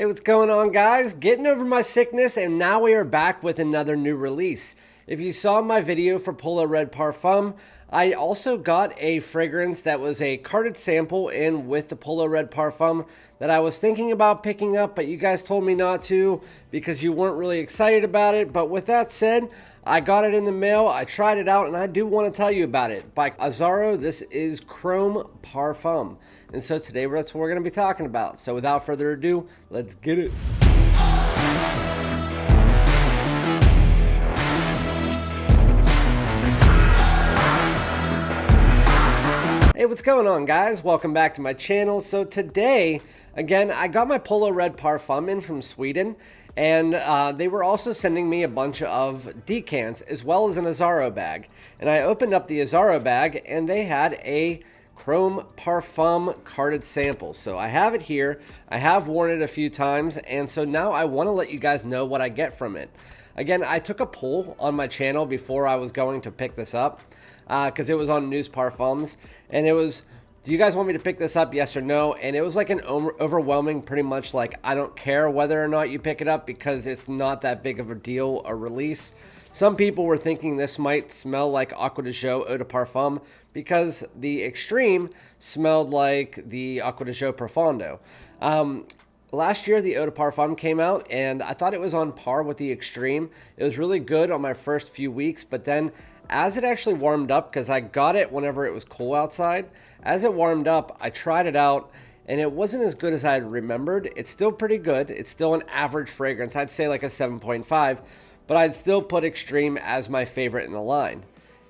Hey, what's going on, guys? Getting over my sickness, and now we are back with another new release. If you saw my video for Eau de Parfum, I also got a fragrance that was a carted sample in with the Eau de Parfum that I was thinking about picking up, but you guys told me not to because you weren't really excited about it. But with that said, I got it in the mail, I tried it out, and I do want to tell you about it. By Azzaro, this is Chrome Parfum. And so today that's what we're going to be talking about. So without further ado, let's get it. Hey, what's going on, guys? Welcome back to my channel. So today, again, I got my Polo Red Parfum in from Sweden, and they were also sending me a bunch of decants as well as an Azzaro bag. And I opened up the Azzaro bag, and they had a Chrome Parfum carded sample. So I have it here. I have worn it a few times, and so now I want to let you guys know what I get from it. Again, I took a poll on my channel before I was going to pick this up because it was on News Parfums, and it was, do you guys want me to pick this up, yes or no? And it was like an overwhelming, pretty much like, I don't care whether or not you pick it up because it's not that big of a deal, a release. Some people were thinking this might smell like ACQUA de Joe Eau de Parfum because the Extreme smelled like the ACQUA de Joe Profondo. Last year, the Eau de Parfum came out, and I thought it was on par with the Extreme. It was really good on my first few weeks, but then as it actually warmed up, because I got it whenever it was cool outside, as it warmed up, I tried it out, and it wasn't as good as I had remembered. It's still pretty good. It's still an average fragrance. I'd say like a 7.5, but I'd still put Extreme as my favorite in the line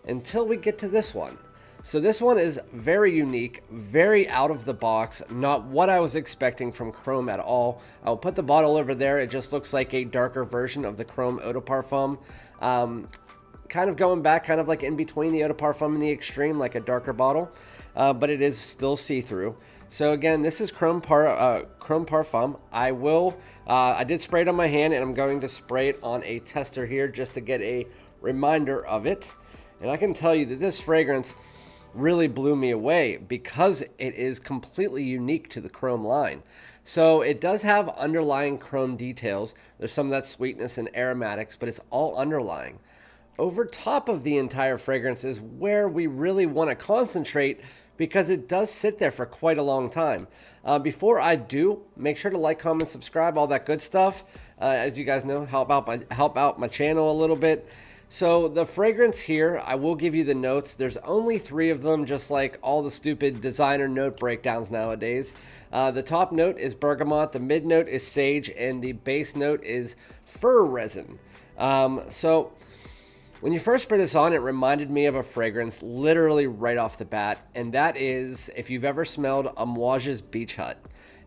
until we get to this one. So this one is very unique, very out of the box, not what I was expecting from Chrome at all. I'll put the bottle over there. It just looks like a darker version of the Chrome Eau de Parfum. Kind of going back, kind of like in between the Eau de Parfum and the Extreme, like a darker bottle, but it is still see-through. So again, this is Chrome Parfum. I did spray it on my hand, and I'm going to spray it on a tester here just to get a reminder of it. And I can tell you that this fragrance really blew me away because it is completely unique to the Chrome line. So it does have underlying Chrome details. There's some of that sweetness and aromatics, but it's all underlying. Over top of the entire fragrance is where we really want to concentrate because it does sit there for quite a long time. Before I do, make sure to like, comment, subscribe, all that good stuff. As you guys know, help out my channel a little bit. So the fragrance here, I will give you the notes. There's only 3 of them, just like all the stupid designer note breakdowns nowadays. The top note is bergamot, the mid note is sage, and the base note is fir resin. So when you first spray this on, it reminded me of a fragrance literally right off the bat, and that is, if you've ever smelled Amouage's Beach Hut.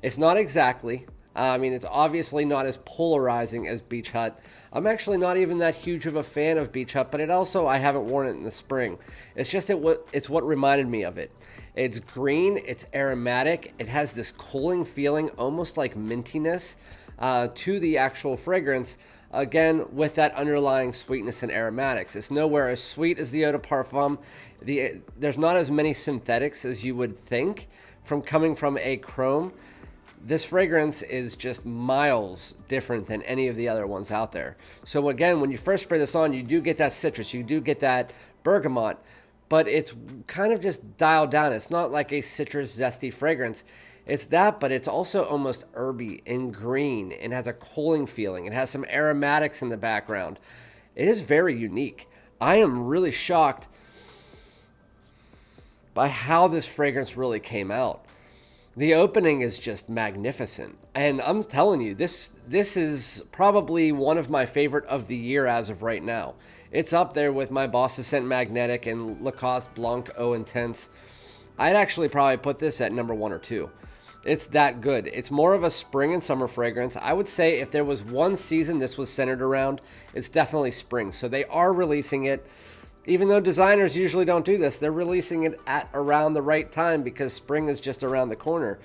It's not exactly. I mean, it's obviously not as polarizing as Beach Hut. I'm actually not even that huge of a fan of Beach Hut, but I haven't worn it in the spring. It's just it's what reminded me of it. It's green, it's aromatic, it has this cooling feeling, almost like mintiness to the actual fragrance. Again, with that underlying sweetness and aromatics. It's nowhere as sweet as the Eau de Parfum. There's not as many synthetics as you would think coming from a Chrome. This fragrance is just miles different than any of the other ones out there. So again, when you first spray this on, you do get that citrus, you do get that bergamot, but it's kind of just dialed down. It's not like a citrus zesty fragrance. It's that, but it's also almost herby and green and has a cooling feeling. It has some aromatics in the background. It is very unique. I am really shocked by how this fragrance really came out. The opening is just magnificent. And I'm telling you, this is probably one of my favorite of the year as of right now. It's up there with my Boss Scent Magnetic and Lacoste Blanc Eau Intense. I'd actually probably put this at number 1 or 2. It's that good. It's more of a spring and summer fragrance. I would say if there was one season this was centered around, it's definitely spring. So they are releasing it. Even though designers usually don't do this, they're releasing it at around the right time because spring is just around the corner.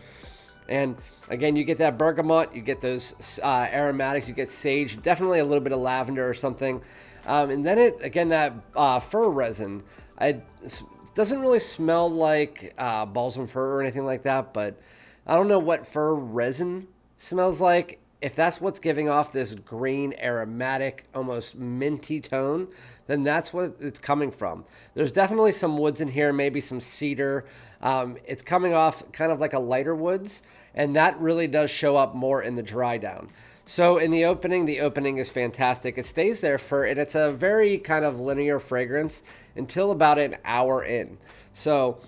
And again, you get that bergamot, you get those aromatics, you get sage, definitely a little bit of lavender or something. And then that fir resin. It doesn't really smell like balsam fir or anything like that, but I don't know what fir resin smells like. if that's what's giving off this green, aromatic, almost minty tone, then that's what it's coming from. There's definitely some woods in here, maybe some cedar. It's coming off kind of like a lighter woods, and that really does show up more in the dry down. So in the opening is fantastic. It stays there and it's a very kind of linear fragrance until about an hour in. So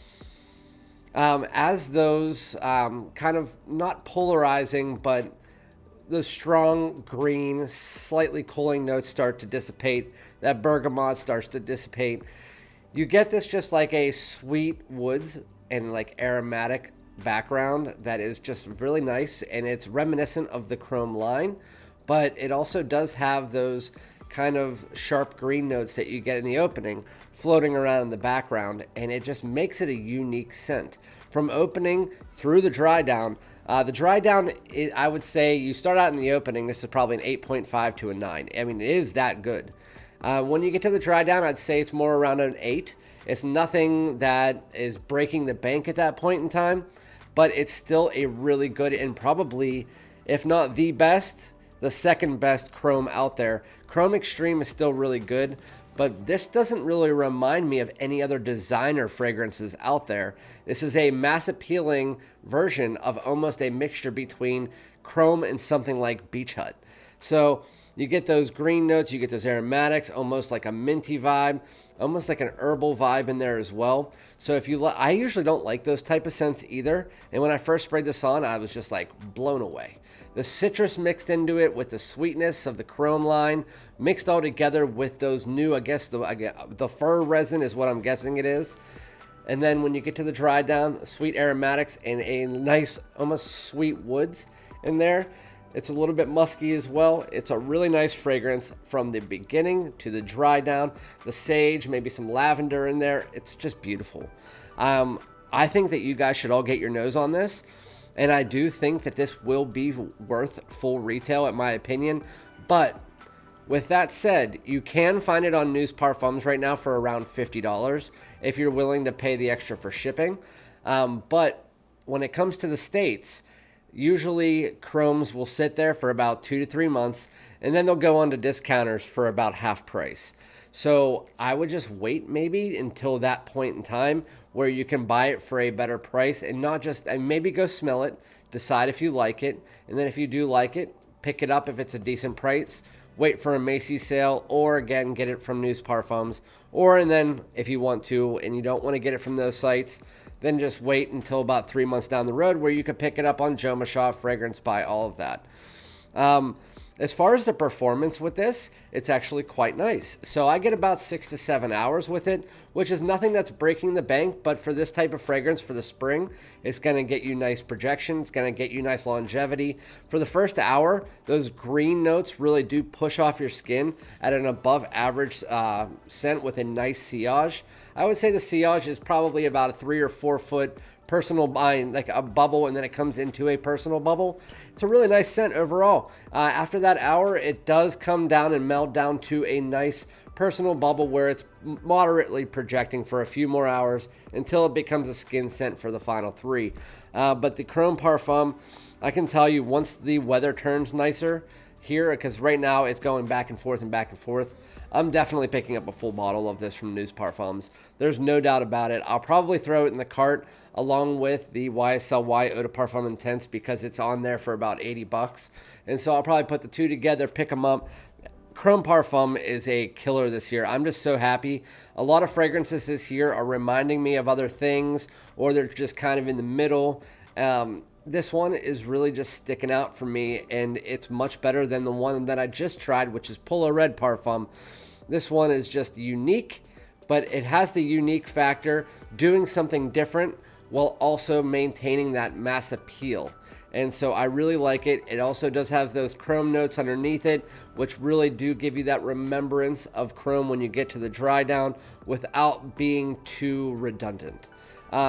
as those kind of not polarizing, but those strong green, slightly cooling notes start to dissipate, that bergamot starts to dissipate, you get this just like a sweet woods and like aromatic background that is just really nice, and it's reminiscent of the chrome line, but it also does have those kind of sharp green notes that you get in the opening floating around in the background, and it just makes it a unique scent. From opening through the dry down, I would say you start out in the opening, this is probably an 8.5 to a 9. I mean, it is that good. When you get to the dry down, I'd say it's more around an 8. It's nothing that is breaking the bank at that point in time, but it's still a really good and probably, if not the best, the second best chrome out there. Chrome Extreme is still really good, but this doesn't really remind me of any other designer fragrances out there. This is a mass appealing version of almost a mixture between chrome and something like Beach Hut. So you get those green notes, you get those aromatics, almost like a minty vibe, almost like an herbal vibe in there as well. So if you I usually don't like those type of scents either. And when I first sprayed this on, I was just like blown away. The citrus mixed into it with the sweetness of the chrome line, mixed all together with those new, I guess the fir resin is what I'm guessing it is. And then when you get to the dry down, sweet aromatics and a nice, almost sweet woods in there. It's a little bit musky as well. It's a really nice fragrance from the beginning to the dry down. The sage, maybe some lavender in there. It's just beautiful. I think that you guys should all get your nose on this. And I do think that this will be worth full retail, in my opinion. But with that said, you can find it on News Parfums right now for around $50 if you're willing to pay the extra for shipping. But when it comes to the States, usually chromes will sit there for about 2 to 3 months, and then they'll go on to discounters for about half price. So I would just wait maybe until that point in time where you can buy it for a better price, and not just, and maybe go smell it, decide if you like it, and then if you do like it, pick it up if it's a decent price, wait for a Macy's sale, or again, get it from News Parfums, and then if you want to and you don't want to get it from those sites, then just wait until about 3 months down the road where you could pick it up on Jomashop, Fragrance Buy, all of that. As far as the performance with this, it's actually quite nice. So I get about 6 to 7 hours with it, which is nothing that's breaking the bank, but for this type of fragrance for the spring, it's going to get you nice projection. It's going to get you nice longevity. For the first hour, those green notes really do push off your skin at an above average scent with a nice sillage. I would say the sillage is probably about a 3 or 4 foot personal line, like a bubble, and then it comes into a personal bubble. It's a really nice scent overall. After that hour, it does come down and meld down to a nice personal bubble where it's moderately projecting for a few more hours until it becomes a skin scent for the final 3. But the Chrome Parfum, I can tell you, once the weather turns nicer here, because right now it's going back and forth and back and forth, I'm definitely picking up a full bottle of this from News Parfums. There's no doubt about it. I'll probably throw it in the cart along with the YSLY Eau de Parfum Intense because it's on there for about $80. And so I'll probably put the two together, pick them up. Chrome Parfum is a killer this year. I'm just so happy. A lot of fragrances this year are reminding me of other things, or they're just kind of in the middle. This one is really just sticking out for me, and it's much better than the one that I just tried, which is Polo Red Parfum. This one is just unique, but it has the unique factor, doing something different while also maintaining that mass appeal. And so I really like it. It also does have those chrome notes underneath it, which really do give you that remembrance of chrome when you get to the dry down without being too redundant.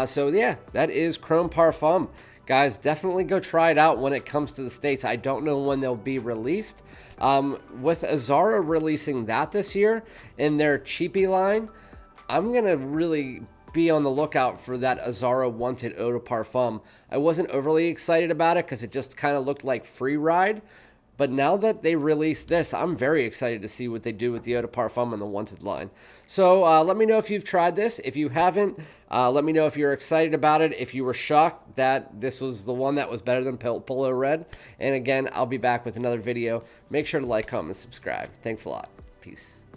So yeah, that is Chrome Parfum. Guys, definitely go try it out when it comes to the States. I don't know when they'll be released. With Azzaro releasing that this year in their cheapie line, I'm going to really be on the lookout for that Azzaro Wanted Eau de Parfum. I wasn't overly excited about it because it just kind of looked like Free Ride, But now that they released this, I'm very excited to see what they do with the Eau de Parfum and the Wanted line. So let me know if you've tried this. If you haven't, let me know if you're excited about it, if you were shocked that this was the one that was better than Polo Red. And again, I'll be back with another video. Make sure to like, comment, and subscribe. Thanks a lot. Peace.